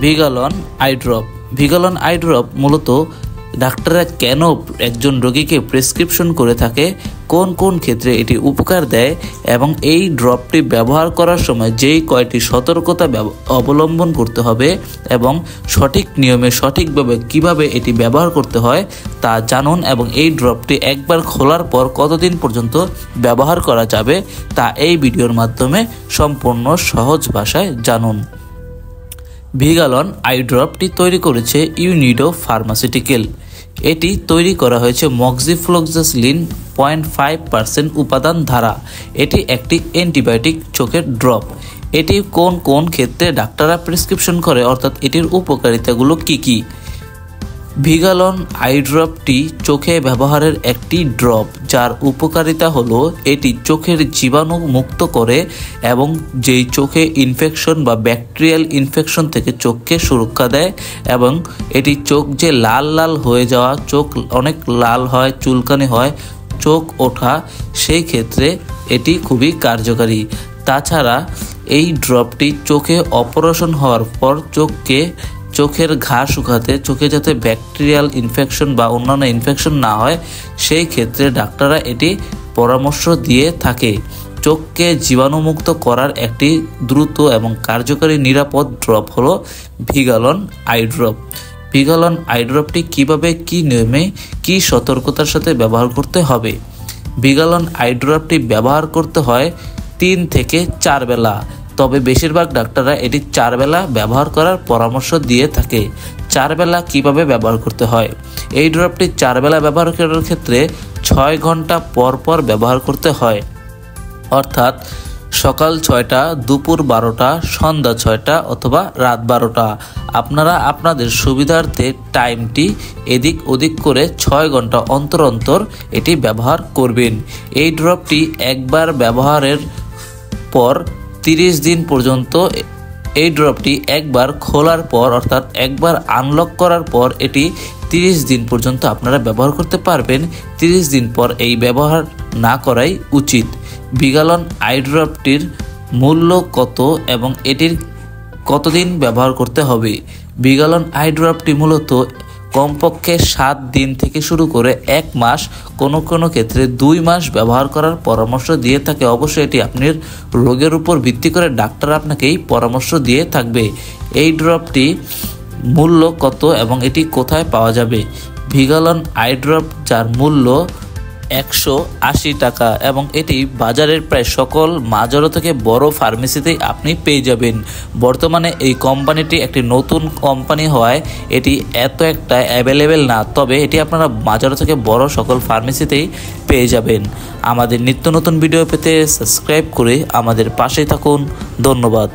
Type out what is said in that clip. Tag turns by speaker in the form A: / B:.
A: ভিগালন I drop. ভিগালন I drop মূলত ডাক্তাররা কেন একজন রোগীকে প্রেসক্রিপশন করে থাকে, কোন কোন ক্ষেত্রে এটি উপকার দেয় এবং এই ড্রপটি ব্যবহার করার সময় যেই কয়টি সতর্কতা অবলম্বন করতে হবে এবং সঠিক নিয়মে সঠিকভাবে কিভাবে এটি ব্যবহার করতে হয় তা জানুন এবং এই ড্রপটি একবার খোলার পর কতদিন পর্যন্ত ব্যবহার করা যাবে তা এই ভিডিওর মাধ্যমে সম্পূর্ণ সহজ ভাষায় জানুন। ভিগালন আই ড্রপটি তৈরি করেছে ইউনিডো ফার্মাসিউটিক্যাল। এটি তৈরি করা হয়েছে মক্সিফ্লোক্সাসিলিন 0.5% উপাদান দ্বারা। এটি একটি অ্যান্টিবায়োটিক চোখের ড্রপ। এটি কোন কোন ক্ষেত্রে ডাক্তাররা প্রেসক্রিপশন করে, অর্থাৎ এটির উপকারিতাগুলো কি কি। ভিগালন আই ড্রপটি চোখে ব্যবহারের একটি ড্রপ যার উপকারিতা হলো এটি চোখের জীবাণু মুক্ত করে এবং যেই চোখে ইনফেকশন বা ব্যাকটেরিয়াল ইনফেকশন থেকে চোখকে সুরক্ষা দেয় এবং এটি চোখ যে লাল লাল হয়ে যাওয়া, চোখ অনেক লাল হয়, চুলকানি হয়, চোখ ওঠা, সেই ক্ষেত্রে এটি খুবই কার্যকারী। তাছাড়া এই ড্রপটি চোখে অপারেশন হওয়ার পর চোখের ঘা শুকাতে, চোখে যাতে ব্যাকটেরিয়াল ইনফেকশন বা অন্যান্য ইনফেকশন না হয় সেই ক্ষেত্রে ডাক্তাররা এটি পরামর্শ দিয়ে থাকে। চোখকে জীবাণুমুক্ত করার একটি দ্রুত এবং কার্যকারী নিরাপদ ড্রপ হলো ভিগালন আই ড্রপ। ভিগালন আই ড্রপটি কীভাবে, কী নিয়মে, কী সতর্কতার সাথে ব্যবহার করতে হবে। ভিগালন আই ড্রপটি ব্যবহার করতে হয় 3 থেকে 4 বেলা, তবে বেশিরভাগ ডাক্তাররা এটি 4 বেলা ব্যবহার করার পরামর্শ দিয়ে থাকে। 4 বেলা কিভাবে ব্যবহার করতে হয়? এই ড্রপটি 4 বেলা ব্যবহার করার ক্ষেত্রে 6 ঘন্টা পর পর ব্যবহার করতে হয়, অর্থাৎ সকাল 6টা, দুপুর 12টা, সন্ধ্যা 6টা অথবা রাত 12টা। আপনারা আপনাদের সুবিধার্থে টাইমটি এদিক ওদিক করে 6 ঘন্টা অন্তর অন্তর এটি ব্যবহার করবেন। এই ড্রপটি একবার ব্যবহারের পর 30 দিন পর্যন্ত, এই ড্রপটি একবার খোলার পর অর্থাৎ একবার আনলক করার পর এটি 30 দিন পর্যন্ত আপনারা ব্যবহার করতে পারবেন। 30 দিন পর এই ব্যবহার না করাই উচিত। ভিগালন আই ড্রপটির মূল্য কত এবং এটির কতদিন ব্যবহার করতে হবে? ভিগালন আই ড্রপটি মূলত কমপক্ষে 7 দিন থেকে শুরু করে 1 মাস, কোনো কোনো ক্ষেত্রে 2 মাস ব্যবহার করার পরামর্শ দিয়ে থাকে। অবশ্যই এটি আপনার রোগের উপর ভিত্তি করে ডাক্তার আপনাকেই পরামর্শ দিয়ে থাকবে। এই ড্রপটি মূল্য কত এবং এটি কোথায় পাওয়া যাবে? ভিগালন আই ড্রপ যার মূল্য 180 টাকা এবং এটি বাজারের প্রায় সকল মাঝারো থেকে বড় ফার্মেসিতেই আপনি পেয়ে যাবেন। বর্তমানে এই কোম্পানিটি একটি নতুন কোম্পানি হওয়ায় এটি এত একটা অ্যাভেলেবেল না, তবে এটি আপনারা মাঝারো থেকে বড় সকল ফার্মেসিতেই পেয়ে যাবেন। আমাদের নিত্য নতুন ভিডিও পেতে সাবস্ক্রাইব করে আমাদের পাশে থাকুন। ধন্যবাদ।